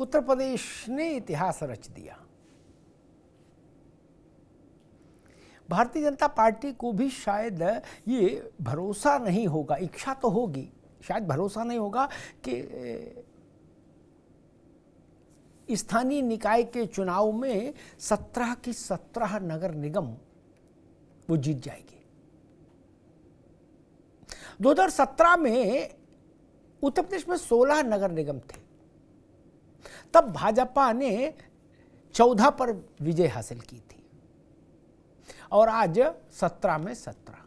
उत्तर प्रदेश ने इतिहास रच दिया। भारतीय जनता पार्टी को भी शायद ये भरोसा नहीं होगा, इच्छा तो होगी, शायद भरोसा नहीं होगा कि स्थानीय निकाय के चुनाव में 17 की 17 नगर निगम वो जीत जाएगी। 2017 में उत्तर प्रदेश में 16 नगर निगम थे, तब भाजपा ने 14 पर विजय हासिल की थी और आज 17 में 17।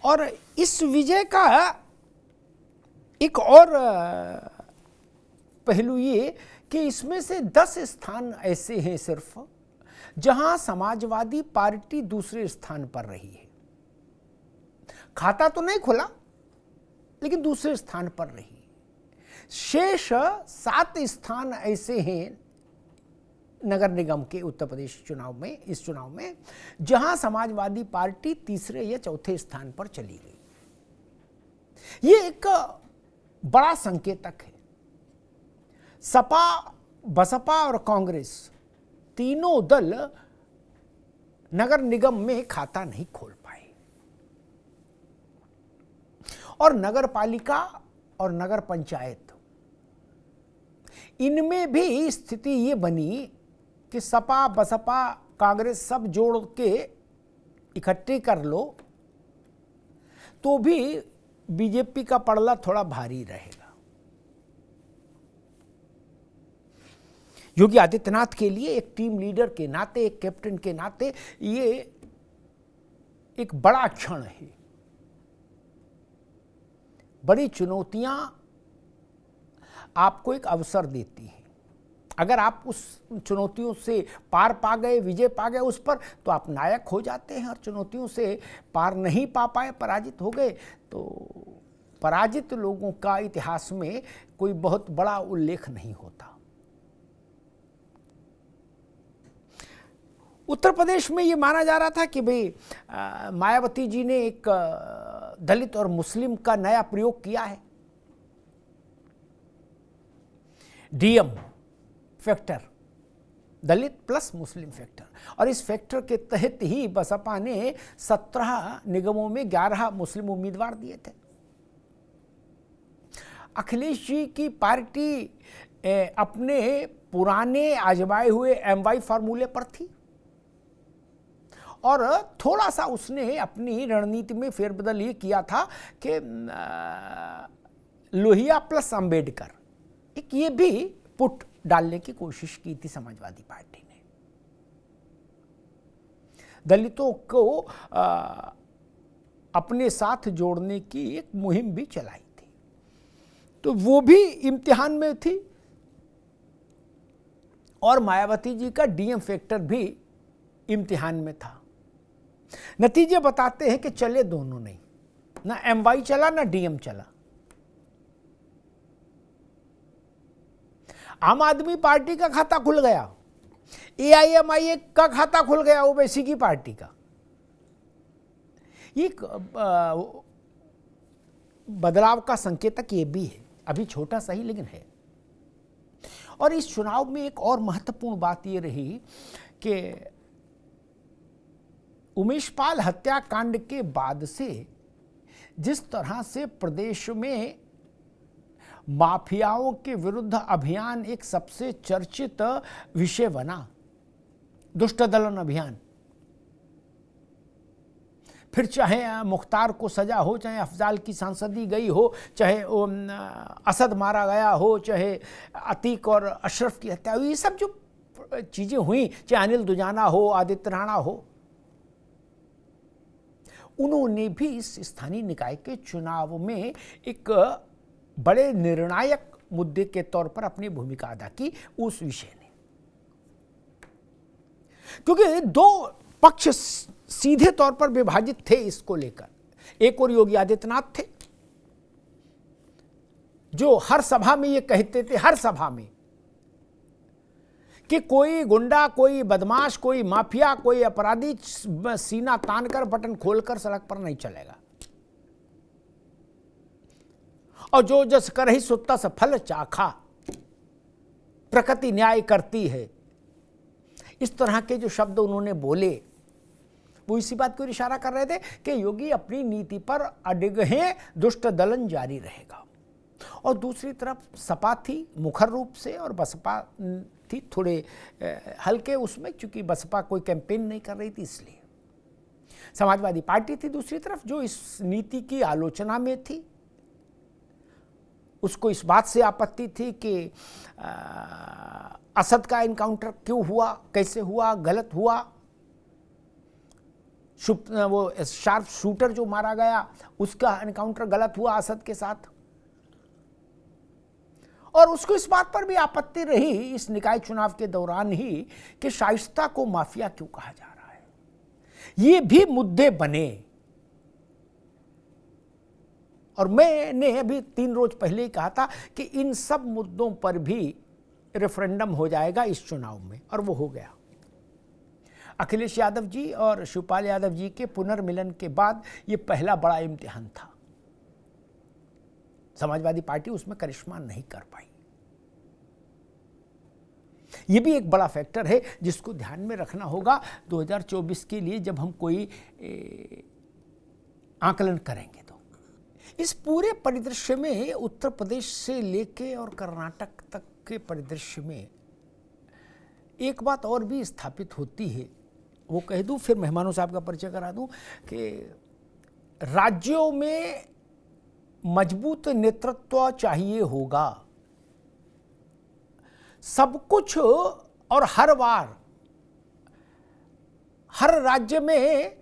और इस विजय का एक और पहलू ये कि इसमें से 10 स्थान ऐसे हैं सिर्फ जहां समाजवादी पार्टी दूसरे स्थान पर रही है। खाता तो नहीं खुला लेकिन दूसरे स्थान पर रही। शेष 7 स्थान ऐसे हैं नगर निगम के उत्तर प्रदेश चुनाव में, इस चुनाव में, जहां समाजवादी पार्टी तीसरे या चौथे स्थान पर चली गई। ये एक बड़ा संकेतक है। सपा, बसपा और कांग्रेस तीनों दल नगर निगम में खाता नहीं खोल पाए और नगर पालिका और नगर पंचायत, इनमें भी स्थिति ये बनी कि सपा, बसपा, कांग्रेस सब जोड़ के इकट्ठे कर लो तो भी बीजेपी का पड़ला थोड़ा भारी रहेगा। योगी आदित्यनाथ के लिए एक टीम लीडर के नाते, एक कैप्टन के नाते ये एक बड़ा क्षण है। बड़ी चुनौतियां आपको एक अवसर देती हैं। अगर आप उस चुनौतियों से पार पा गए, विजय पा गए उस पर, तो आप नायक हो जाते हैं। और चुनौतियों से पार नहीं पा पाए, पराजित हो गए, तो पराजित लोगों का इतिहास में कोई बहुत बड़ा उल्लेख नहीं होता। उत्तर प्रदेश में ये माना जा रहा था कि भाई मायावती जी ने एक दलित और मुस्लिम का नया प्रयोग किया है, डीएम फैक्टर, दलित प्लस मुस्लिम फैक्टर, और इस फैक्टर के तहत ही बसपा ने 17 निगमों में 11 मुस्लिम उम्मीदवार दिए थे। अखिलेश जी की पार्टी अपने पुराने आजमाए हुए MY फॉर्मूले पर थी और थोड़ा सा उसने अपनी रणनीति में फेरबदल ये किया था कि लोहिया प्लस अंबेडकर, एक ये भी पुट डालने की कोशिश की थी समाजवादी पार्टी ने। दलितों को अपने साथ जोड़ने की एक मुहिम भी चलाई थी, तो वो भी इम्तिहान में थी और मायावती जी का डीएम फैक्टर भी इम्तिहान में था। नतीजे बताते हैं कि चले दोनों नहीं, ना MY चला ना डीएम चला। आम आदमी पार्टी का खाता खुल गया, AIMI का खाता खुल गया, ओवैसी की पार्टी का। ये बदलाव का संकेतक ये भी है, अभी छोटा सही लेकिन है। और इस चुनाव में एक और महत्वपूर्ण बात ये रही कि उमेश पाल हत्याकांड के बाद से जिस तरह से प्रदेश में माफियाओं के विरुद्ध अभियान एक सबसे चर्चित विषय बना, दुष्ट दलन अभियान, फिर चाहे मुख्तार को सजा हो, चाहे अफजाल की सांसदी गई हो, चाहे असद मारा गया हो, चाहे अतीक और अशरफ की हत्या हुई, ये सब जो चीज़ें हुई, चाहे अनिल दुजाना हो, आदित्य राणा हो, उन्होंने भी इस स्थानीय निकाय के चुनाव में एक बड़े निर्णायक मुद्दे के तौर पर अपनी भूमिका अदा की उस विषय ने। क्योंकि दो पक्ष सीधे तौर पर विभाजित थे इसको लेकर। एक और योगी आदित्यनाथ थे जो हर सभा में ये कहते थे, हर सभा में, कि कोई गुंडा, कोई बदमाश, कोई माफिया, कोई अपराधी सीना तान कर, बटन खोलकर सड़क पर नहीं चलेगा। और जो जस करहि सो तस फल चाखा, प्रकृति न्याय करती है। इस तरह के जो शब्द उन्होंने बोले वो इसी बात को इशारा कर रहे थे कि योगी अपनी नीति पर अडिग हैं, दुष्ट दलन जारी रहेगा। और दूसरी तरफ सपा थी मुखर रूप से और बसपा थी थोड़े हल्के उसमें, क्योंकि बसपा कोई कैंपेन नहीं कर रही थी इसलिए। समाजवादी पार्टी थी दूसरी तरफ जो इस नीति की आलोचना में थी। उसको इस बात से आपत्ति थी कि असद का इनकाउंटर क्यों हुआ, कैसे हुआ, गलत हुआ। वो शार्प शूटर जो मारा गया उसका एनकाउंटर गलत हुआ असद के साथ। और उसको इस बात पर भी आपत्ति रही इस निकाय चुनाव के दौरान ही कि शाइस्ता को माफिया क्यों कहा जा रहा है। ये भी मुद्दे बने और मैंने अभी 3 रोज पहले ही कहा था कि इन सब मुद्दों पर भी रेफरेंडम हो जाएगा इस चुनाव में, और वो हो गया। अखिलेश यादव जी और शिवपाल यादव जी के पुनर्मिलन के बाद ये पहला बड़ा इम्तिहान था। समाजवादी पार्टी उसमें करिश्मा नहीं कर पाई। ये भी एक बड़ा फैक्टर है जिसको ध्यान में रखना होगा 2024 के लिए जब हम कोई आकलन करेंगे। तो इस पूरे परिदृश्य में उत्तर प्रदेश से लेके और कर्नाटक तक के परिदृश्य में एक बात और भी स्थापित होती है, वो कह दूं फिर मेहमानों साहब का परिचय करा दूं कि राज्यों में मजबूत नेतृत्व चाहिए होगा। सब कुछ और हर बार हर राज्य में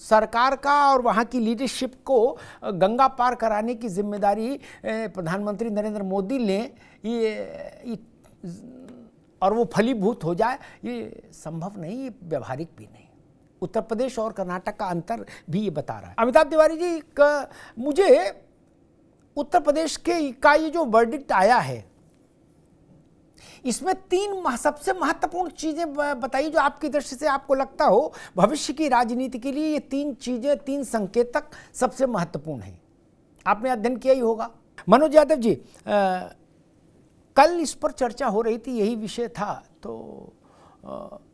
सरकार का और वहाँ की लीडरशिप को गंगा पार कराने की जिम्मेदारी प्रधानमंत्री नरेंद्र मोदी ने ये और वो फलीभूत हो जाए, ये संभव नहीं, ये व्यवहारिक भी नहीं। उत्तर प्रदेश और कर्नाटक का अंतर भी ये बता रहा है। अमिताभ तिवारी जी मुझे उत्तर प्रदेश के का ये जो वर्डिक्ट आया है इसमें 3 सबसे महत्वपूर्ण चीजें बताइए जो आपकी दृष्टि से आपको लगता हो भविष्य की राजनीति के लिए ये 3 चीजें, 3 संकेतक सबसे महत्वपूर्ण हैं। आपने अध्ययन किया ही होगा। मनोज यादव जी, कल इस पर चर्चा हो रही थी, यही विषय था। तो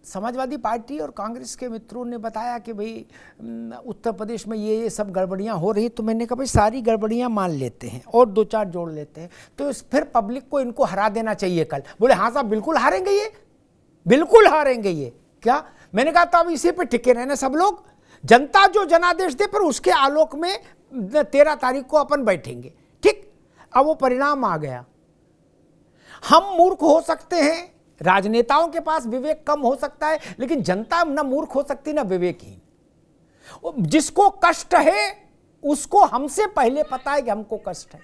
समाजवादी पार्टी और कांग्रेस के मित्रों ने बताया कि भाई उत्तर प्रदेश में ये सब गड़बड़ियां हो रही। तो मैंने कहा भाई सारी गड़बड़ियां मान लेते हैं और 2-4 जोड़ लेते हैं, तो फिर पब्लिक को इनको हरा देना चाहिए कल। बोले हाँ साहब बिल्कुल हारेंगे, ये बिल्कुल हारेंगे। ये क्या? मैंने कहा तो अब इसी पे टिके रहना सब लोग। जनता जो जनादेश दे पर उसके आलोक में 13 तारीख को अपन बैठेंगे। ठीक, अब वो परिणाम आ गया। हम मूर्ख हो सकते हैं, राजनेताओं के पास विवेक कम हो सकता है, लेकिन जनता न मूर्ख हो सकती न विवेकहीन। जिसको कष्ट है उसको हमसे पहले पता है कि हमको कष्ट है,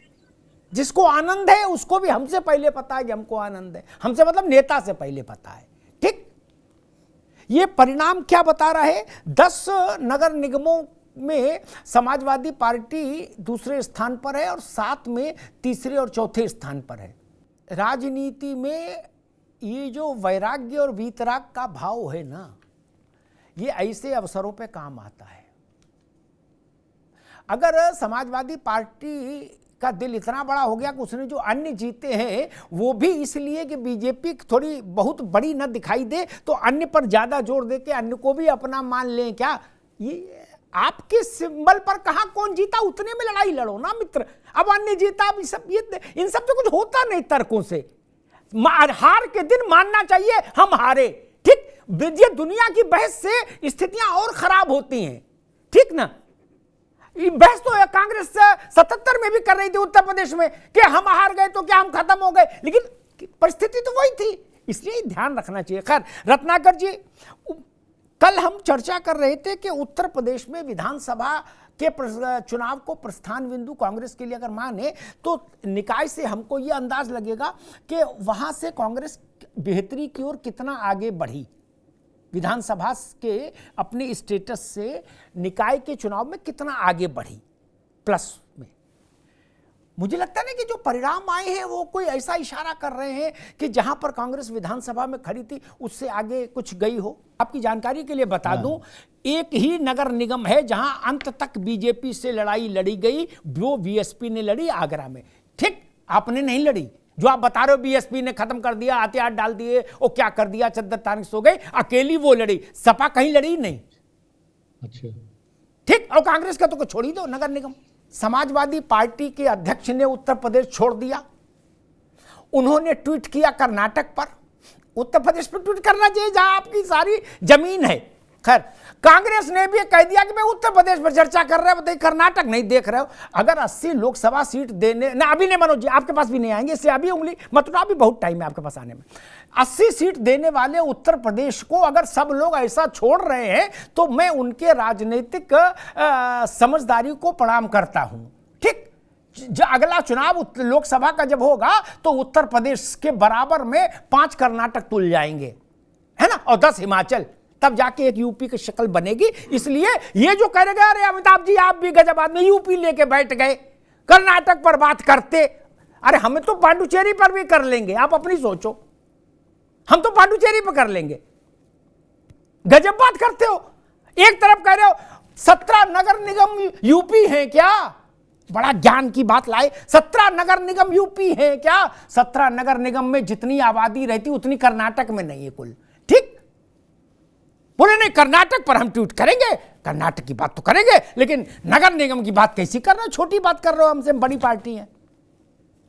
जिसको आनंद है उसको भी हमसे पहले पता है कि हमको आनंद है। हमसे मतलब नेता से पहले पता है। ठीक, ये परिणाम क्या बता रहा है? 10 नगर निगमों में समाजवादी पार्टी दूसरे स्थान पर है और 7 में तीसरे और चौथे स्थान पर है। राजनीति में ये जो वैराग्य और वीतराग का भाव है ना, ये ऐसे अवसरों पे काम आता है। अगर समाजवादी पार्टी का दिल इतना बड़ा हो गया कि उसने जो अन्य जीते हैं वो भी इसलिए कि बीजेपी थोड़ी बहुत बड़ी न दिखाई दे, तो अन्य पर ज्यादा जोर दे के अन्य को भी अपना मान लें क्या? ये आपके सिंबल पर कहां कौन जीता उतने में लड़ाई लड़ो ना मित्र। अब अन्य जीता, अब इन सब तो कुछ होता नहीं तर्कों से। हार के दिन मानना चाहिए हम हारे। ठीक, ये दुनिया की बहस से स्थितियां और खराब होती हैं। ठीक ना? ये बहस तो कांग्रेस 77 में भी कर रही थी उत्तर प्रदेश में कि हम हार गए तो क्या हम खत्म हो गए, लेकिन परिस्थिति तो वही थी। इसलिए ध्यान रखना चाहिए। खैर रत्नाकर जी, कल हम चर्चा कर रहे थे कि उत्तर प्रदेश में विधानसभा के चुनाव को प्रस्थान बिंदु कांग्रेस के लिए अगर माने तो निकाय से हमको ये अंदाज लगेगा कि वहां से कांग्रेस बेहतरी की ओर कितना आगे बढ़ी। विधानसभा के अपने स्टेटस से, निकाय के चुनाव में कितना आगे बढ़ी प्लस में। मुझे लगता नहीं कि जो परिणाम आए हैं वो कोई ऐसा इशारा कर रहे हैं कि जहां पर कांग्रेस विधानसभा में खड़ी थी उससे आगे कुछ गई हो। आपकी जानकारी के लिए बता दूं, एक ही नगर निगम है जहां अंत तक बीजेपी से लड़ाई लड़ी गई, वो बीएसपी ने लड़ी आगरा में। ठीक, आपने नहीं लड़ी। जो आप बता रहे हो बीएसपी ने खत्म कर दिया, हथियार डाल दिए, वो क्या कर दिया, चद्दर तान सो गए, अकेली वो लड़ी, सपा कहीं लड़ी नहीं। अच्छा, ठीक, और कांग्रेस का तो छोड़ ही दो नगर निगम। समाजवादी पार्टी के अध्यक्ष ने उत्तर प्रदेश छोड़ दिया। उन्होंने ट्वीट किया कर्नाटक पर। उत्तर प्रदेश पर ट्वीट करना चाहिए जहां आपकी सारी जमीन है। खैर, कांग्रेस ने भी कह दिया कि मैं उत्तर प्रदेश पर चर्चा कर रहा हूं, बताइए कर्नाटक नहीं देख रहे हो। अगर 80 लोकसभा सीट देने ना, अभी नहीं मनोज जी, आपके पास भी नहीं आएंगे, इससे अभी उंगली मत उठाओ, अभी बहुत टाइम है आपके पास आने में। 80 सीट देने वाले उत्तर प्रदेश को अगर सब लोग ऐसा छोड़ रहे हैं तो मैं उनके राजनीतिक समझदारी को प्रणाम करता हूं। ठीक, अगला चुनाव लोकसभा का जब होगा तो उत्तर प्रदेश के बराबर में 5 कर्नाटक तुल जाएंगे, है ना, और 10 हिमाचल, तब जाके एक यूपी की शक्ल बनेगी। इसलिए ये जो कह रहे, अरे अमिताभ जी आप भी गजब आदमी, यूपी लेके बैठ गए, कर्नाटक पर बात करते। अरे हमें तो पांडुचेरी पर भी कर लेंगे, आप अपनी सोचो, हम तो पांडुचेरी पर कर लेंगे। गजब बात करते हो। एक तरफ कह रहे हो 17 नगर निगम यूपी है क्या, बड़ा ज्ञान की बात लाए। 17 नगर निगम यूपी है क्या? 17 नगर निगम में जितनी आबादी रहती उतनी कर्नाटक में नहीं है कुल। ठीक, बोले नहीं कर्नाटक पर हम ट्वीट करेंगे, कर्नाटक की बात तो करेंगे, लेकिन नगर निगम की बात कैसी कर रहे हो, छोटी बात कर रहे हो, हमसे बड़ी पार्टी है।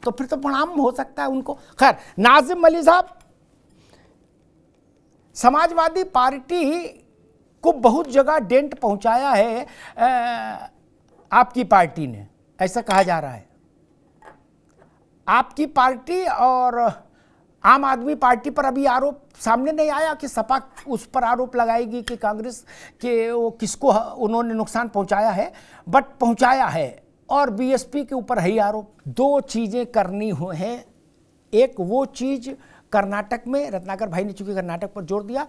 तो फिर तो परिणाम हो सकता है उनको। खैर, नाजिम अली साहब, समाजवादी पार्टी को बहुत जगह डेंट पहुंचाया है आपकी पार्टी ने, ऐसा कहा जा रहा है। आपकी पार्टी और आम आदमी पार्टी पर अभी आरोप सामने नहीं आया कि सपा उस पर आरोप लगाएगी कि कांग्रेस के वो किसको उन्होंने नुकसान पहुंचाया है, बट पहुंचाया है, और बीएसपी के ऊपर है आरोप। 2 चीज़ें करनी हो हैं। एक वो चीज़ कर्नाटक में, रत्नाकर भाई ने चूंकि कर्नाटक पर जोर दिया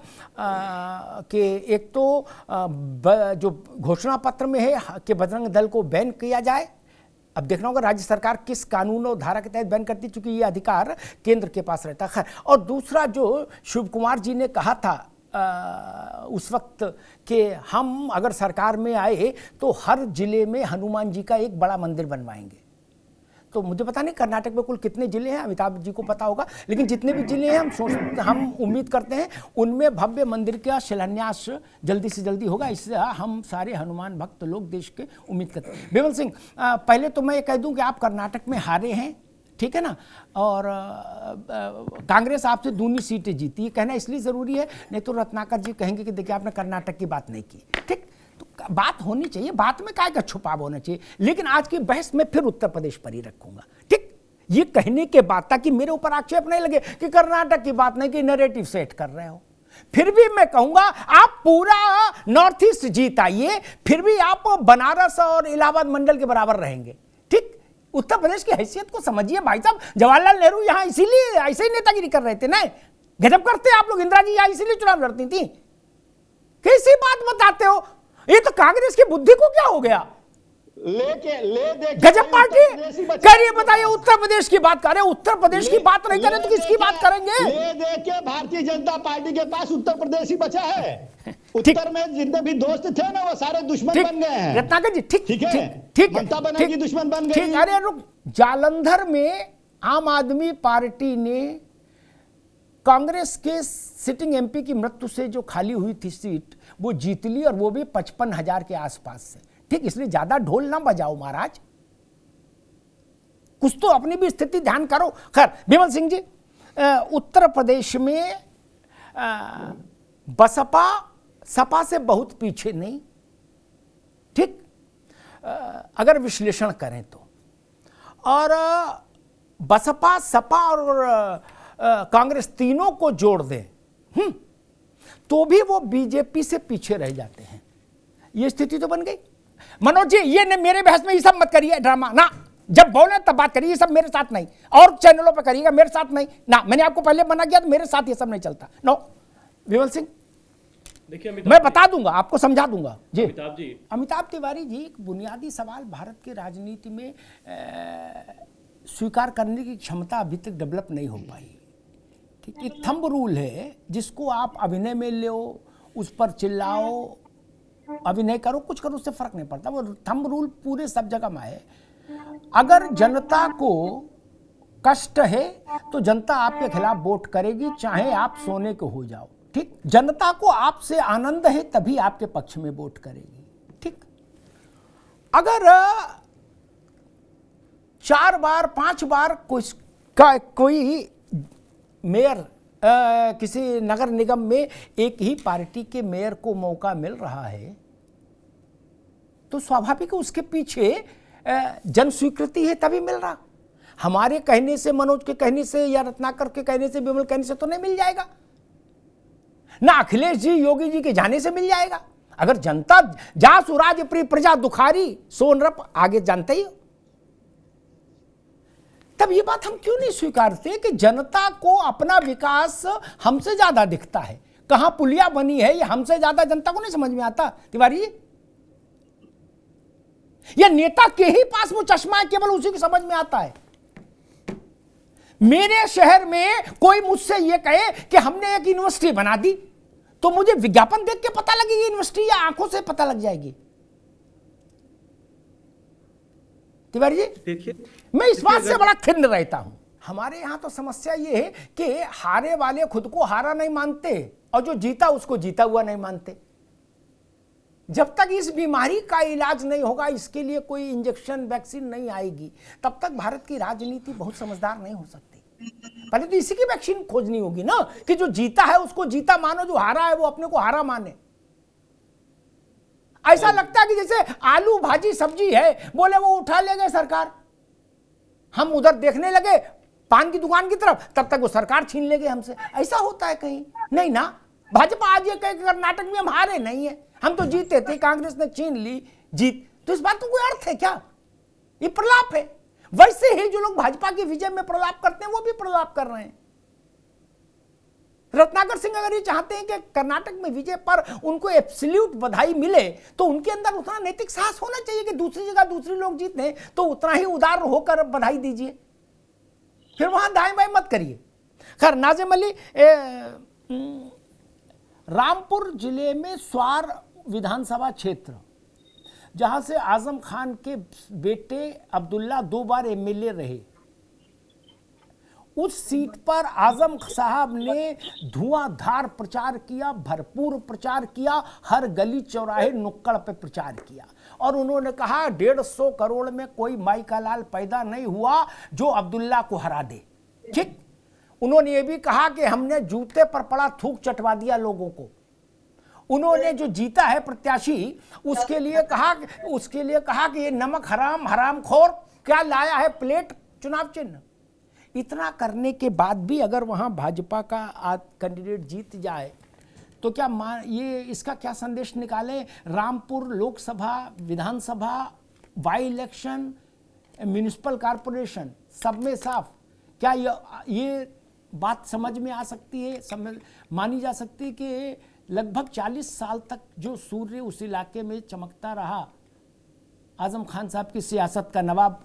कि एक तो जो घोषणा पत्र में है कि बजरंग दल को बैन किया जाए। अब देखना होगा राज्य सरकार किस कानून और धारा के तहत बैन करती, चूंकि ये अधिकार केंद्र के पास रहता है। और दूसरा जो शिव कुमार जी ने कहा था उस वक्त कि हम अगर सरकार में आए तो हर जिले में हनुमान जी का एक बड़ा मंदिर बनवाएंगे। तो मुझे पता नहीं कर्नाटक में कुल कितने जिले हैं, अमिताभ जी को पता होगा, लेकिन जितने भी जिले हैं हम उम्मीद करते हैं उनमें भव्य मंदिर का शिलान्यास जल्दी से जल्दी होगा। इससे हम सारे हनुमान भक्त लोग देश के उम्मीद करते हैं। बिमल सिंह, पहले तो मैं ये कह दूं कि आप कर्नाटक में हारे हैं, ठीक है ना, और कांग्रेस आपसे 2 सीटें जीती। ये कहना इसलिए ज़रूरी है, नहीं तो रत्नाकर जी कहेंगे कि देखिए आपने कर्नाटक की बात नहीं की। ठीक, तो बात होनी चाहिए, बात में काय का छुपाव होना चाहिए। लेकिन आज की बहस में फिर उत्तर प्रदेश पर ही रखूंगा। ठीक, ये कहने के बाद ताकि मेरे ऊपर आक्षेप नहीं लगे कि कर्नाटक की बात नहीं की, नैरेटिव सेट कर रहे हो। फिर भी मैं कहूंगा आप पूरा नॉर्थ ईस्ट जीत आइए, फिर भी आप बनारस और इलाहाबाद मंडल के बराबर रहेंगे। ठीक, उत्तर प्रदेश की हैसियत को समझिए भाई साहब। जवाहरलाल नेहरू यहां इसीलिए ऐसे ही नेतागिरी कर रहे थे ना, गजब करते आप लोग। इंदिरा जी यहां इसीलिए चुनाव लड़ती थी। कैसी बात बताते हो, ये तो कांग्रेस की बुद्धि को क्या हो गया, गजब पार्टी करिए। बताइए, उत्तर प्रदेश की बात करें, उत्तर प्रदेश की बात नहीं करें तो किसकी बात करेंगे? ले दे के भारतीय जनता पार्टी के पास उत्तर प्रदेश ही बचा है। उत्तर में जितने भी दोस्त थे ना वो सारे दुश्मन बन गए हैं। रत्नाकर जी, ठीक ठीक है, ठीक ममता बनर्जी दुश्मन बन गई। अरे रुक, जालंधर में आम आदमी पार्टी ने कांग्रेस के सिटिंग एमपी की मृत्यु से जो खाली हुई थी सीट वो जीत ली, और वो भी 55,000 के आसपास से। ठीक, इसलिए ज्यादा ढोल ना बजाओ महाराज, कुछ तो अपनी भी स्थिति ध्यान करो। खैर विमल सिंह जी, उत्तर प्रदेश में बसपा सपा से बहुत पीछे नहीं। ठीक, अगर विश्लेषण करें तो, और बसपा सपा और कांग्रेस तीनों को जोड़ दें तो भी वो बीजेपी से पीछे रह जाते हैं। ये स्थिति तो बन गई। मनोज जी, ये ने मेरे बहस में ये सब मत करिए ड्रामा ना, जब बोले तब बात करिए, ये सब मेरे साथ नहीं, और चैनलों पर करिएगा, मेरे साथ नहीं ना। मैंने आपको पहले मना किया तो मेरे साथ ये सब नहीं चलता। नो विमल सिंह, देखिए मैं बता दूंगा, आपको समझा दूंगा जी। अमिताभ तिवारी जी, एक बुनियादी सवाल भारत की राजनीति में स्वीकार करने की क्षमता अभी तक डेवलप नहीं हो पाई। ठीक, एक थंब रूल है जिसको आप अभिनय में लो, उस पर चिल्लाओ, अभिनय करो, कुछ करो, उससे फर्क नहीं पड़ता। वो थंब रूल पूरे सब जगह में है। अगर जनता को कष्ट है तो जनता आपके खिलाफ वोट करेगी, चाहे आप सोने को हो जाओ। ठीक, जनता को आपसे आनंद है तभी आपके पक्ष में वोट करेगी। ठीक, अगर 4 बार 5 बार कोई मेयर किसी नगर निगम में एक ही पार्टी के मेयर को मौका मिल रहा है तो स्वाभाविक है उसके पीछे जन स्वीकृति है तभी मिल रहा। हमारे कहने से, मनोज के कहने से या रत्नाकर के कहने से, विमल कहने से तो नहीं मिल जाएगा, ना अखिलेश जी योगी जी के जाने से मिल जाएगा। अगर जनता जा सुराज प्रिय प्रजा दुखारी सोनरप आगे जानते ही हो, तब ये बात हम क्यों नहीं स्वीकारते कि जनता को अपना विकास हमसे ज्यादा दिखता है। कहां पुलिया बनी है ये हमसे ज्यादा जनता को नहीं समझ में आता तिवारी जी। या नेता के ही पास वो चश्मा है, केवल उसी को समझ में आता है। मेरे शहर में कोई मुझसे ये कहे कि हमने एक यूनिवर्सिटी बना दी तो मुझे विज्ञापन देख के पता लगेगी यूनिवर्सिटी या आंखों से पता लग जाएगी? तिवारी जी देखिए, मैं इस बात से बड़ा खिन्न रहता हूं। हमारे यहां तो समस्या ये है कि हारे वाले खुद को हारा नहीं मानते और जो जीता उसको जीता हुआ नहीं मानते। जब तक इस बीमारी का इलाज नहीं होगा, इसके लिए कोई इंजेक्शन वैक्सीन नहीं आएगी, तब तक भारत की राजनीति बहुत समझदार नहीं हो सकती। पहले तो इसी की वैक्सीन खोजनी होगी ना, कि जो जीता है उसको जीता मानो, जो हारा है वो अपने को हारा माने। ऐसा लगता है कि जैसे आलू भाजी सब्जी है, बोले वो उठा ले गए सरकार, हम उधर देखने लगे पान की दुकान की तरफ, तब तक वो सरकार छीन ले गए हमसे। ऐसा होता है कहीं? नहीं ना। भाजपा आज ये कहे कि कर्नाटक में हम हारे नहीं है, हम तो जीते थे, कांग्रेस ने छीन ली जीत, तो इस बात का कोई अर्थ है क्या? ये प्रलाप है। वैसे ही जो लोग भाजपा की विजय में प्रलाप करते हैं वो भी प्रलाप कर रहे हैं। रत्नाकर सिंह अगर ये चाहते हैं कि कर्नाटक में विजय पर उनको एब्सोल्यूट बधाई मिले तो उनके अंदर उतना नैतिक साहस होना चाहिए कि दूसरी जगह दूसरे लोग जीते तो उतना ही उदार होकर बधाई दीजिए, फिर वहां दाएं बाएं मत करिए। खैर, नाज़िम अली, रामपुर जिले में स्वार विधानसभा क्षेत्र, जहां से आजम खान के बेटे अब्दुल्ला 2 बार एमएलए रहे, उस सीट पर आजम साहब ने धुआंधार प्रचार किया, भरपूर प्रचार किया, हर गली चौराहे नुक्कड़ पे प्रचार किया और उन्होंने कहा 150 करोड़ में कोई माई का लाल पैदा नहीं हुआ जो अब्दुल्ला को हरा दे। ठीक, उन्होंने ये भी कहा कि हमने जूते पर पड़ा थूक चटवा दिया लोगों को। उन्होंने जो जीता है प्रत्याशी उसके लिए कहा कि ये नमक हराम हरामखोर क्या लाया है प्लेट चुनाव चिन्ह। इतना करने के बाद भी अगर वहां भाजपा का कैंडिडेट जीत जाए तो क्या ये इसका क्या संदेश निकालें? रामपुर लोकसभा, विधानसभा, बाई इलेक्शन, म्युनिसिपल कॉरपोरेशन, सब में साफ क्या ये बात समझ में आ सकती है, मानी जा सकती है कि लगभग 40 साल तक जो सूर्य उस इलाके में चमकता रहा आजम खान साहब की सियासत का, नवाब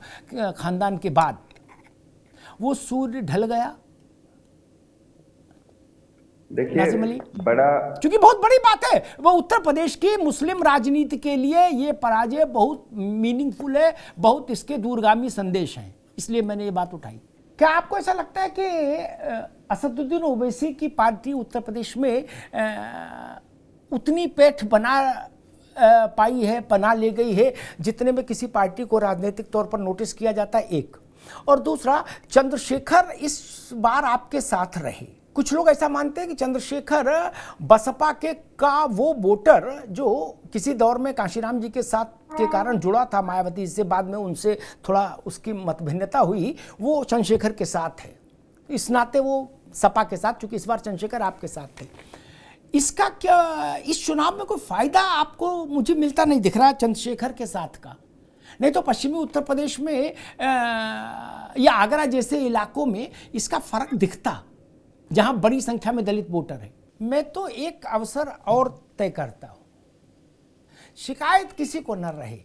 खानदान के बाद, वो सूर्य ढल गया? देखिए, बड़ा, क्योंकि बहुत बड़ी बात है, वो उत्तर प्रदेश की मुस्लिम राजनीति के लिए ये पराजय बहुत मीनिंगफुल है, बहुत इसके दूरगामी संदेश हैं, इसलिए मैंने ये बात उठाई। क्या आपको ऐसा लगता है कि असदुद्दीन ओवैसी की पार्टी उत्तर प्रदेश में उतनी पेठ बना पाई है, बना ले गई है जितने में किसी पार्टी को राजनीतिक तौर पर नोटिस किया जाता है? एक, और दूसरा, चंद्रशेखर इस बार आपके साथ रहे। कुछ लोग ऐसा मानते हैं कि चंद्रशेखर बसपा का वो वोटर जो किसी दौर में कांशीराम जी के साथ के कारण जुड़ा था मायावती से, बाद में उनसे थोड़ा उसकी मतभिन्नता हुई, वो चंद्रशेखर के साथ है। इस नाते वो सपा के साथ, चूंकि इस बार चंद्रशेखर आपके साथ थे। इसका क्या इस चुनाव में कोई फायदा आपको मुझे मिलता नहीं दिख रहा चंद्रशेखर के साथ का? नहीं तो पश्चिमी उत्तर प्रदेश में या आगरा जैसे इलाकों में इसका फर्क दिखता, जहां बड़ी संख्या में दलित वोटर है। मैं तो एक अवसर और तय करता हूं। शिकायत किसी को न रहे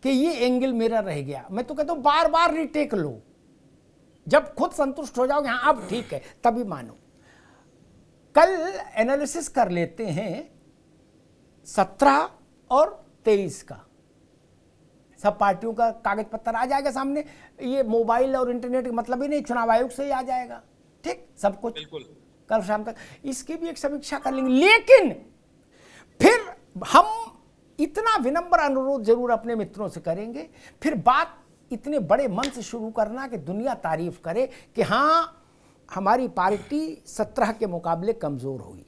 कि ये एंगल मेरा रह गया। मैं तो कहता हूं बार बार रीटेक लो, जब खुद संतुष्ट हो जाओगे हाँ अब ठीक है तभी मानो। कल एनालिसिस कर लेते हैं 17 और 23 का, सब पार्टियों का कागज पत्तर आ जाएगा सामने। ये मोबाइल और इंटरनेट का मतलब ही नहीं, चुनाव आयोग से ही आ जाएगा, ठीक सब कुछ बिल्कुल कल शाम तक इसकी भी एक समीक्षा कर लेंगे। लेकिन फिर हम इतना विनम्र अनुरोध जरूर अपने मित्रों से करेंगे, फिर बात इतने बड़े मन से शुरू करना कि दुनिया तारीफ करे कि हाँ हमारी पार्टी 17 के मुकाबले कमजोर हुई।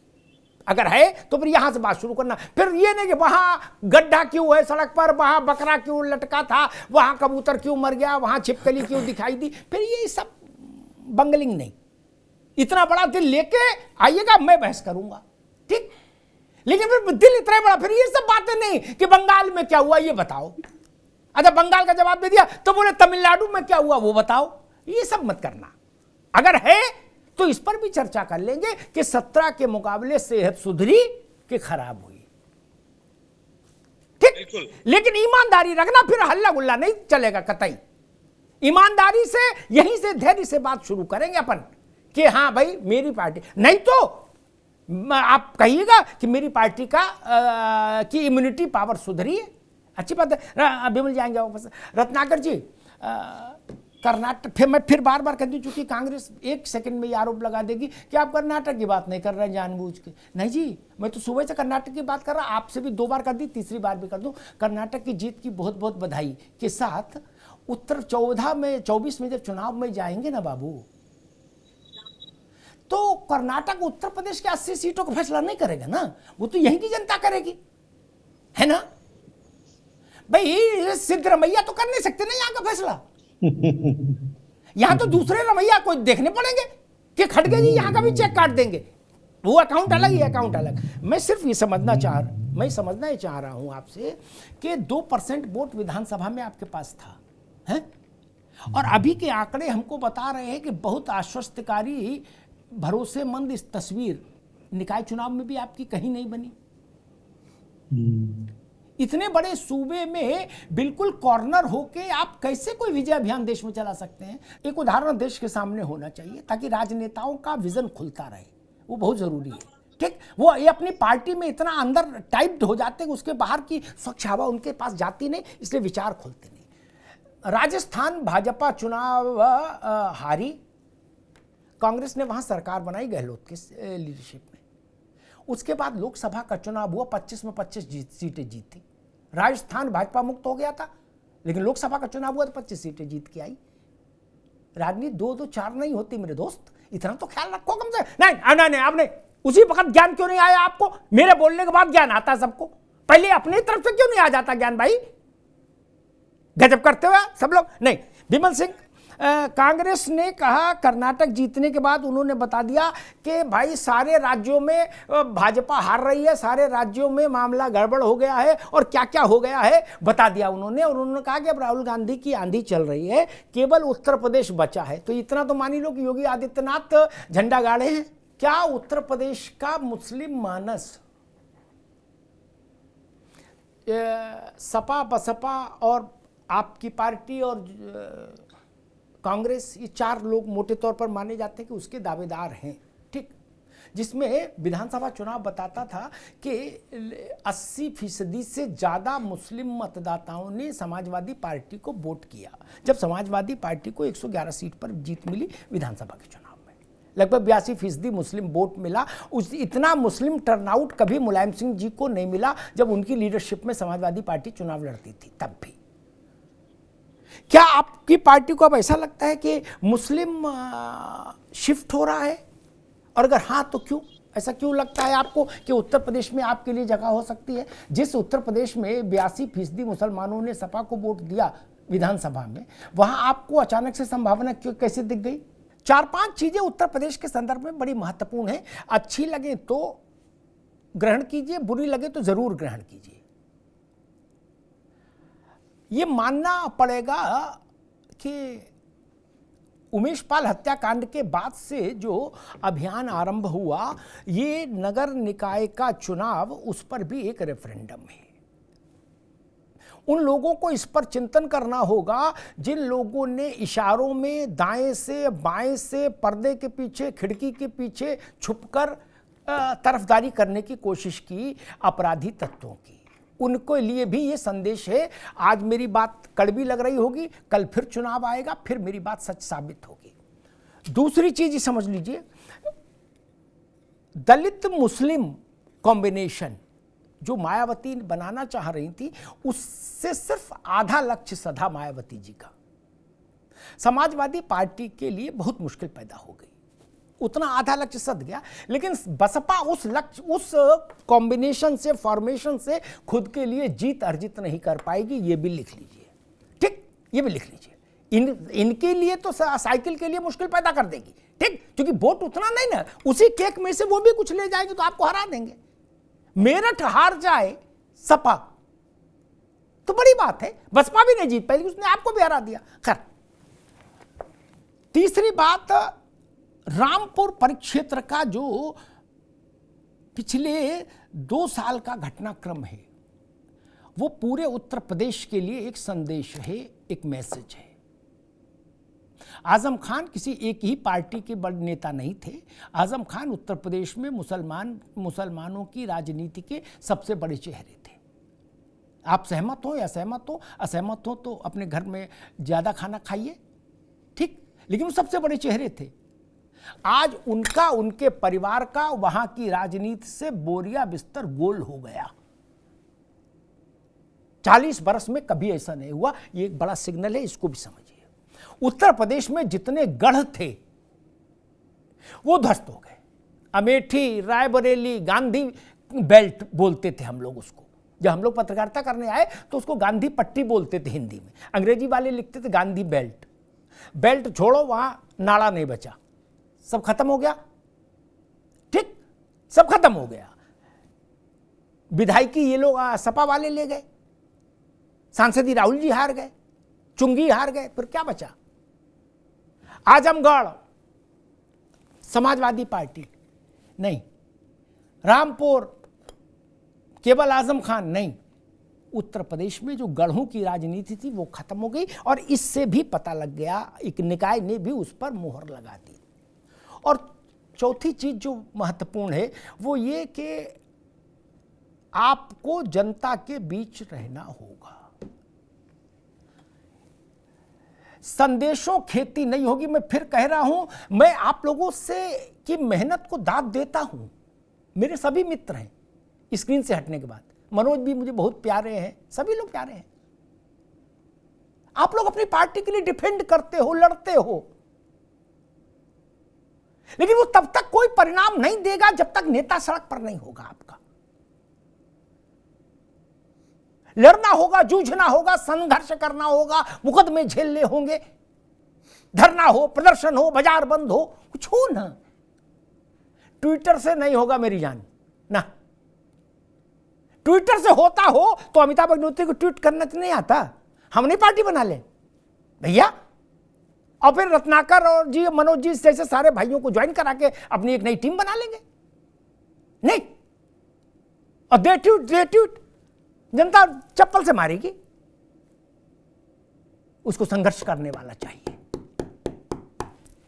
अगर है तो फिर यहां से बात शुरू करना। फिर ये नहीं कि वहां गड्ढा क्यों है सड़क पर, वहां बकरा क्यों लटका था, वहां कबूतर क्यों मर गया, वहां छिपकली क्यों दिखाई दी, फिर ये सब बंगलिंग नहीं। इतना बड़ा दिल लेके आइएगा, मैं बहस करूंगा, ठीक। लेकिन फिर दिल इतना बड़ा, फिर ये सब बातें नहीं कि बंगाल में क्या हुआ ये बताओ। अच्छा बंगाल का जवाब दे दिया तो बोले तमिलनाडु में क्या हुआ वो बताओ। ये सब मत करना। अगर है तो इस पर भी चर्चा कर लेंगे कि 17 के मुकाबले सेहत सुधरी कि खराब हुई, ठीक। लेकिन ईमानदारी रखना, फिर हल्ला गुल्ला नहीं चलेगा कतई। ईमानदारी से यहीं से धैर्य से बात शुरू करेंगे अपन कि हाँ भाई मेरी पार्टी, नहीं तो आप कहिएगा कि मेरी पार्टी की इम्यूनिटी पावर सुधरी है, अच्छी बात है। विमल जाएंगे वापस। रत्नाकर जी, कर्नाटक, फिर बार बार कहती, चूंकि कांग्रेस एक सेकंड में ये आरोप लगा देगी कि आप कर्नाटक की बात नहीं कर रहे हैं जानबूझ के। नहीं जी, मैं तो सुबह से कर्नाटक की बात कर रहा, आपसे भी 2 बार कर दी, तीसरी बार भी कर दूं। कर्नाटक की जीत की बहुत बहुत बधाई के साथ उत्तर 24 में जब चुनाव में जाएंगे ना बाबू, तो कर्नाटक उत्तर प्रदेश के 80 सीटों का फैसला नहीं करेगा ना, वो तो यहीं की जनता करेगी, है ना भाई। सिद्धरमैया तो कर नहीं सकते ना यहाँ का फैसला। यहां तो दूसरे रमैया कोई देखने पड़ेंगे कि खड़गे जी यहां का भी चेक काट देंगे, वो अकाउंट अलग ही अकाउंट अलग। मैं सिर्फ ये समझना चाह रहा हूं आपसे कि 2% वोट विधानसभा में आपके पास था, है? और अभी के आंकड़े हमको बता रहे हैं कि बहुत आश्वस्तकारी भरोसेमंद इस तस्वीर निकाय चुनाव में भी आपकी कहीं नहीं बनी। इतने बड़े सूबे में बिल्कुल कॉर्नर होके आप कैसे कोई विजय अभियान देश में चला सकते हैं? एक उदाहरण देश के सामने होना चाहिए ताकि राजनेताओं का विजन खुलता रहे, वो बहुत जरूरी है, ठीक। वो ये अपनी पार्टी में इतना अंदर टाइप्ड हो जाते हैं, उसके बाहर की स्वच्छ हवा उनके पास जाती नहीं, इसलिए विचार खुलते नहीं। राजस्थान भाजपा चुनाव हारी, कांग्रेस ने वहां सरकार बनाई गहलोत के लीडरशिप में। उसके बाद लोकसभा का चुनाव हुआ, 25 में 25 सीटें जीती। राजस्थान भाजपा मुक्त हो गया था, लेकिन लोकसभा का चुनाव हुआ तो 25 सीटें जीत के आई। राजनीति 2-2-4 नहीं होती मेरे दोस्त, इतना तो ख्याल रखो कम से। नहीं आपने उसी वक्त ज्ञान क्यों नहीं आया आपको? मेरे बोलने के बाद ज्ञान आता है सबको, पहले अपनी तरफ से क्यों नहीं आ जाता ज्ञान भाई? गजब करते हुए सब लोग। नहीं, विमल सिंह, कांग्रेस ने कहा कर्नाटक जीतने के बाद उन्होंने बता दिया कि भाई सारे राज्यों में भाजपा हार रही है, सारे राज्यों में मामला गड़बड़ हो गया है और क्या क्या हो गया है बता दिया उन्होंने। और उन्होंने कहा कि अब राहुल गांधी की आंधी चल रही है, केवल उत्तर प्रदेश बचा है। तो इतना तो मान ही लो कि योगी आदित्यनाथ झंडा गाड़े हैं। क्या उत्तर प्रदेश का मुस्लिम मानस सपा बसपा और आपकी पार्टी और कांग्रेस, ये 4 लोग मोटे तौर पर माने जाते हैं कि उसके दावेदार हैं, ठीक। जिसमें विधानसभा चुनाव बताता था कि 80% से ज़्यादा मुस्लिम मतदाताओं ने समाजवादी पार्टी को वोट किया, जब समाजवादी पार्टी को 111 सीट पर जीत मिली विधानसभा के चुनाव में। लगभग 82% मुस्लिम वोट मिला। इतना मुस्लिम टर्नआउट कभी मुलायम सिंह जी को नहीं मिला जब उनकी लीडरशिप में समाजवादी पार्टी चुनाव लड़ती थी, तब भी। क्या आपकी पार्टी को अब ऐसा लगता है कि मुस्लिम शिफ्ट हो रहा है? और अगर हाँ तो क्यों? ऐसा क्यों लगता है आपको कि उत्तर प्रदेश में आपके लिए जगह हो सकती है? जिस उत्तर प्रदेश में 82% मुसलमानों ने सपा को वोट दिया विधानसभा में, वहां आपको अचानक से संभावना क्यों कैसे दिख गई? 4-5 चीजें उत्तर प्रदेश के संदर्भ में बड़ी महत्वपूर्ण है। अच्छी लगे तो ग्रहण कीजिए, बुरी लगे तो जरूर ग्रहण कीजिए। ये मानना पड़ेगा कि उमेश पाल हत्याकांड के बाद से जो अभियान आरंभ हुआ, ये नगर निकाय का चुनाव, उस पर भी एक रेफरेंडम है। उन लोगों को इस पर चिंतन करना होगा जिन लोगों ने इशारों में दाएं से बाएं से पर्दे के पीछे, खिड़की के पीछे छुपकर तरफदारी करने की कोशिश की अपराधी तत्वों की। उनके लिए भी ये संदेश है, आज मेरी बात कड़वी लग रही होगी, कल फिर चुनाव आएगा, फिर मेरी बात सच साबित होगी। दूसरी चीज समझ लीजिए, दलित मुस्लिम कॉम्बिनेशन जो मायावती बनाना चाह रही थी, उससे सिर्फ आधा लक्ष्य सधा मायावती जी का। समाजवादी पार्टी के लिए बहुत मुश्किल पैदा हो गई, उतना आधा लक्ष्य सध गया, लेकिन बसपा उस लक्ष्य, उस कॉम्बिनेशन से, फॉर्मेशन से खुद के लिए जीत अर्जित नहीं कर पाएगी। ये भी लिख लीजिए, ठीक, ये भी लिख लीजिए। इनके लिए तो साइकिल के लिए मुश्किल पैदा कर देगी, ठीक, क्योंकि वोट उतना नहीं ना, उसी केक में से वो भी कुछ ले जाएंगे तो आपको हरा देंगे। मेरठ हार जाए सपा तो बड़ी बात है, बसपा भी नहीं जीत पाएगी, उसने आपको भी हरा दिया। खैर, तीसरी बात, रामपुर परिक्षेत्र का जो पिछले 2 साल का घटनाक्रम है, वो पूरे उत्तर प्रदेश के लिए एक संदेश है, एक मैसेज है। आजम खान किसी एक ही पार्टी के बड़े नेता नहीं थे। आजम खान उत्तर प्रदेश में मुसलमानों की राजनीति के सबसे बड़े चेहरे थे। आप सहमत हो या असहमत हो तो अपने घर में ज्यादा खाना खाइए, ठीक, लेकिन वो सबसे बड़े चेहरे थे। आज उनका, उनके परिवार का वहां की राजनीति से बोरिया बिस्तर गोल हो गया। 40 बरस में कभी ऐसा नहीं हुआ। ये एक बड़ा सिग्नल है, इसको भी समझिए। उत्तर प्रदेश में जितने गढ़ थे वो ध्वस्त हो गए। अमेठी, रायबरेली, गांधी बेल्ट बोलते थे हम लोग उसको। जब हम लोग पत्रकारिता करने आए तो उसको गांधी पट्टी बोलते थे हिंदी में, अंग्रेजी वाले लिखते थे गांधी बेल्ट। बेल्ट छोड़ो, वहां नाला नहीं बचा, सब खत्म हो गया, ठीक, सब खत्म हो गया। विधायकी ये लोग सपा वाले ले गए, सांसदी राहुल जी हार गए, चुंगी हार गए, फिर क्या बचा? आजमगढ़ समाजवादी पार्टी नहीं, रामपुर केवल आजम खान नहीं, उत्तर प्रदेश में जो गढ़ों की राजनीति थी वो खत्म हो गई। और इससे भी पता लग गया, एक निकाय ने भी उस पर मोहर लगा दी। और चौथी चीज जो महत्वपूर्ण है वो ये कि आपको जनता के बीच रहना होगा। संदेशों खेती नहीं होगी। मैं फिर कह रहा हूं, मैं आप लोगों से की मेहनत को दाद देता हूं। मेरे सभी मित्र हैं स्क्रीन से हटने के बाद, मनोज भी मुझे बहुत प्यारे हैं, सभी लोग प्यारे हैं। आप लोग अपनी पार्टी के लिए डिफेंड करते हो, लड़ते हो, लेकिन वो तब तक कोई परिणाम नहीं देगा जब तक नेता सड़क पर नहीं होगा। आपका लड़ना होगा, जूझना होगा, संघर्ष करना होगा, मुकदमे झेलने होंगे, धरना हो, प्रदर्शन हो, बाजार बंद हो, कुछ हो ना। ट्विटर से नहीं होगा मेरी जान ना। ट्विटर से होता हो तो अमिताभ अग्निहोत्री को ट्वीट करना तो नहीं आता, हम नहीं पार्टी बना ले भैया, और फिर रत्नाकर और जी, मनोज जी जैसे सारे भाइयों को ज्वाइन करा के अपनी एक नई टीम बना लेंगे? नहीं। और दे ट्वीट जनता चप्पल से मारेगी। उसको संघर्ष करने वाला चाहिए।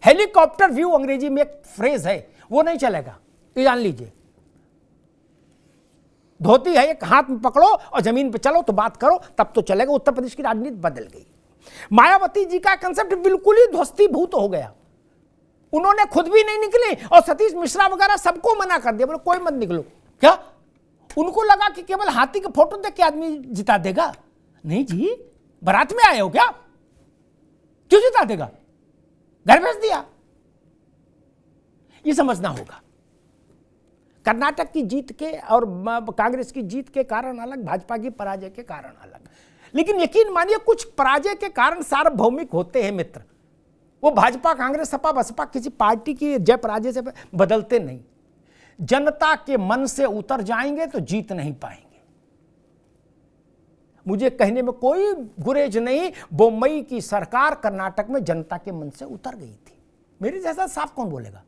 हेलीकॉप्टर व्यू अंग्रेजी में एक फ्रेज है, वो नहीं चलेगा, ये जान लीजिए। धोती है एक हाथ में पकड़ो और जमीन पे चलो तो बात करो, तब तो चलेगा। उत्तर प्रदेश की राजनीति बदल गई। मायावती जी का कंसेप्ट बिल्कुल ही ध्वस्तीभूत हो गया। उन्होंने खुद भी नहीं निकले और सतीश मिश्रा वगैरह सबको मना कर दिया, बोले कोई मत निकलो। क्या उनको लगा कि केवल हाथी का फोटो देख के आदमी जिता देगा? नहीं जी, बारात में आए हो क्या? क्यों जिता देगा? घर भेज दिया। ये समझना होगा। कर्नाटक की जीत के और कांग्रेस की जीत के कारण अलग, भाजपा की पराजय के कारण अलग। लेकिन यकीन मानिए कुछ पराजय के कारण सार्वभौमिक होते हैं मित्र। वो भाजपा, कांग्रेस, सपा, बसपा किसी पार्टी की जय पराजय से बदलते नहीं। जनता के मन से उतर जाएंगे तो जीत नहीं पाएंगे। मुझे कहने में कोई गुरेज नहीं, बम्बई की सरकार कर्नाटक में जनता के मन से उतर गई थी। मेरे जैसा साफ कौन बोलेगा?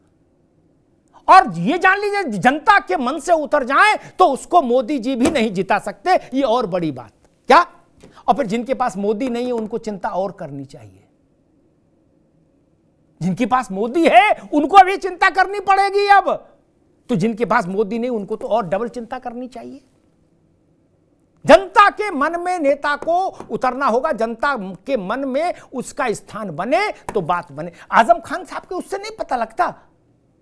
और ये जान लीजिए, जनता के मन से उतर जाए तो उसको मोदी जी भी नहीं जिता सकते, ये और बड़ी बात क्या। और फिर जिनके पास मोदी नहीं है उनको चिंता और करनी चाहिए। जिनके पास मोदी है उनको अभी चिंता करनी पड़ेगी अब, तो जिनके पास मोदी नहीं उनको तो और डबल चिंता करनी चाहिए। जनता के मन में नेता को उतरना होगा, जनता के मन में उसका स्थान बने तो बात बने। आजम खान साहब के उससे नहीं पता लगता,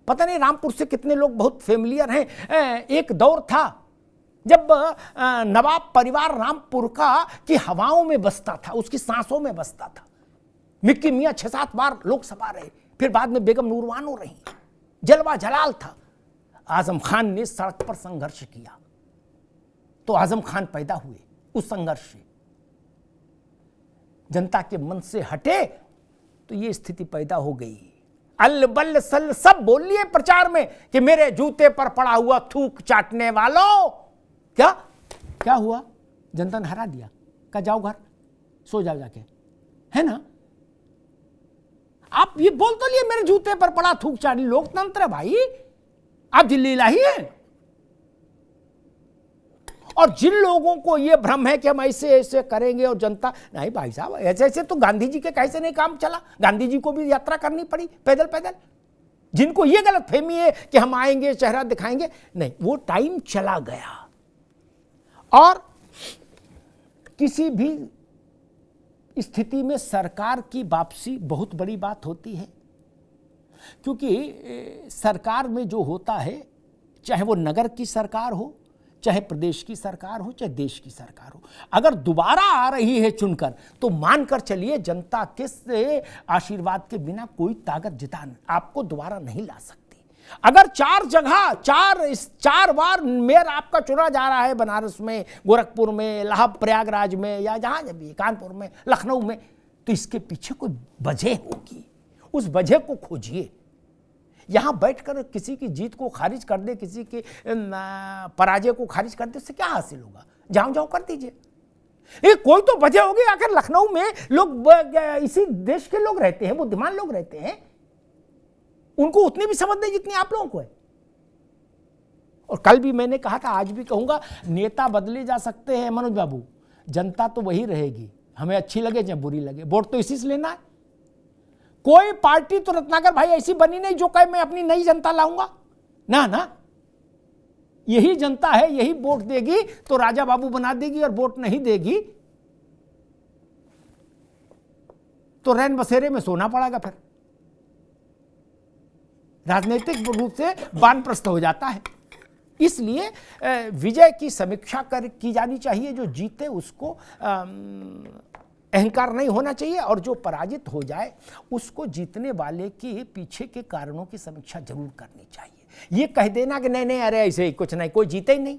पता नहीं रामपुर से कितने लोग बहुत फेमिलियर हैं। एक दौर था जब नवाब परिवार रामपुर की हवाओं में बसता था, उसकी सांसों में बसता था। मिक्की मियां 6-7 बार लोकसभा रहे, फिर बाद में बेगम नूरबानो रही, जलवा जलाल था। आजम खान ने सड़क पर संघर्ष किया तो आजम खान पैदा हुए उस संघर्ष से। जनता के मन से हटे तो ये स्थिति पैदा हो गई। अल बल सल सब बोल लिए प्रचार में कि मेरे जूते पर पड़ा हुआ थूक चाटने वालों। क्या क्या हुआ? जनता ने हरा दिया, कहा जाओ घर सो जाओ जाके, है ना। आप ये बोल तो लिए मेरे जूते पर पड़ा थूक चाटी। लोकतंत्र है भाई, आप दिल्ली लाही है। और जिन लोगों को ये भ्रम है कि हम ऐसे ऐसे करेंगे और जनता नहीं, भाई साहब ऐसे ऐसे तो गांधी जी के कैसे नहीं काम चला, गांधी जी को भी यात्रा करनी पड़ी पैदल पैदल। जिनको ये गलत फहमी है कि हम आएंगे चेहरा दिखाएंगे, नहीं, वो टाइम चला गया। और किसी भी स्थिति में सरकार की वापसी बहुत बड़ी बात होती है, क्योंकि सरकार में जो होता है, चाहे वो नगर की सरकार हो, चाहे प्रदेश की सरकार हो, चाहे देश की सरकार हो, अगर दोबारा आ रही है चुनकर तो मानकर चलिए जनता के से आशीर्वाद के बिना कोई ताकत जिता आपको दोबारा नहीं ला सकती। अगर 4 जगह 4 बार मेयर आपका चुना जा रहा है, बनारस में, गोरखपुर में, इलाहाबाद प्रयागराज में, या जहां भी, कानपुर में, लखनऊ में, तो इसके पीछे कोई वजह होगी। उस वजह को खोजिए। यहां बैठकर किसी की जीत को खारिज कर दे, किसी के पराजय को खारिज कर दे, उससे क्या हासिल होगा? जाओ जाओ कर दीजिए। ये कोई तो वजह होगी। आखिर लखनऊ में लोग इसी देश के लोग रहते हैं, बुद्धिमान लोग रहते हैं, उनको उतनी भी समझ नहीं जितनी आप लोगों को है। और कल भी मैंने कहा था, आज भी कहूंगा, नेता बदले जा सकते हैं मनोज बाबू, जनता तो वही रहेगी, हमें अच्छी लगे चाहे बुरी लगे। वोट तो इसी से लेना है। कोई पार्टी तो रत्नाकर भाई ऐसी बनी नहीं जो कहे मैं अपनी नई जनता लाऊंगा, ना ना। यही जनता है, यही वोट देगी तो राजा बाबू बना देगी, और वोट नहीं देगी तो रैन बसेरे में सोना पड़ेगा। फिर राजनीतिक रूप से वानप्रस्थ हो जाता है। इसलिए विजय की समीक्षा की जानी चाहिए। जो जीते उसको अहंकार नहीं होना चाहिए, और जो पराजित हो जाए उसको जीतने वाले के पीछे के कारणों की समीक्षा जरूर करनी चाहिए। ये कह देना कि नहीं नहीं, अरे ऐसे ही कुछ नहीं, कोई जीते ही नहीं,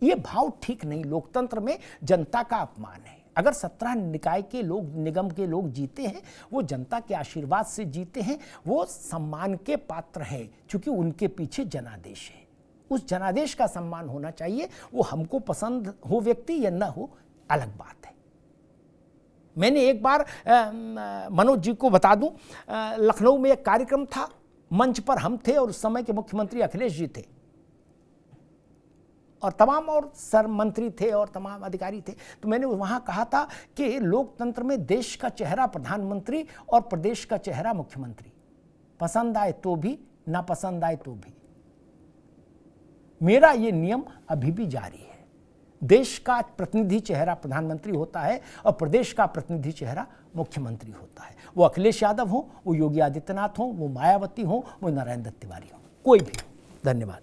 ये भाव ठीक नहीं। लोकतंत्र में जनता का अपमान है। अगर 17 निकाय के लोग, निगम के लोग जीते हैं, वो जनता के आशीर्वाद से जीते हैं, वो सम्मान के पात्र हैं, क्योंकि उनके पीछे जनादेश है। उस जनादेश का सम्मान होना चाहिए। वो हमको पसंद हो व्यक्ति या न हो, अलग बात है। मैंने एक बार मनोज जी को बता दूं, लखनऊ में एक कार्यक्रम था, मंच पर हम थे और उस समय के मुख्यमंत्री अखिलेश जी थे, और तमाम और सर मंत्री थे और तमाम अधिकारी थे। तो मैंने वहां कहा था कि लोकतंत्र में देश का चेहरा प्रधानमंत्री और प्रदेश का चेहरा मुख्यमंत्री, पसंद आए तो भी, ना पसंद आए तो भी। मेरा ये नियम अभी भी जारी है। देश का प्रतिनिधि चेहरा प्रधानमंत्री होता है और प्रदेश का प्रतिनिधि चेहरा मुख्यमंत्री होता है। वो अखिलेश यादव हो, वो योगी आदित्यनाथ हो, वो मायावती हो, वो नारायण दत्त तिवारी हो, कोई भी हो। धन्यवाद।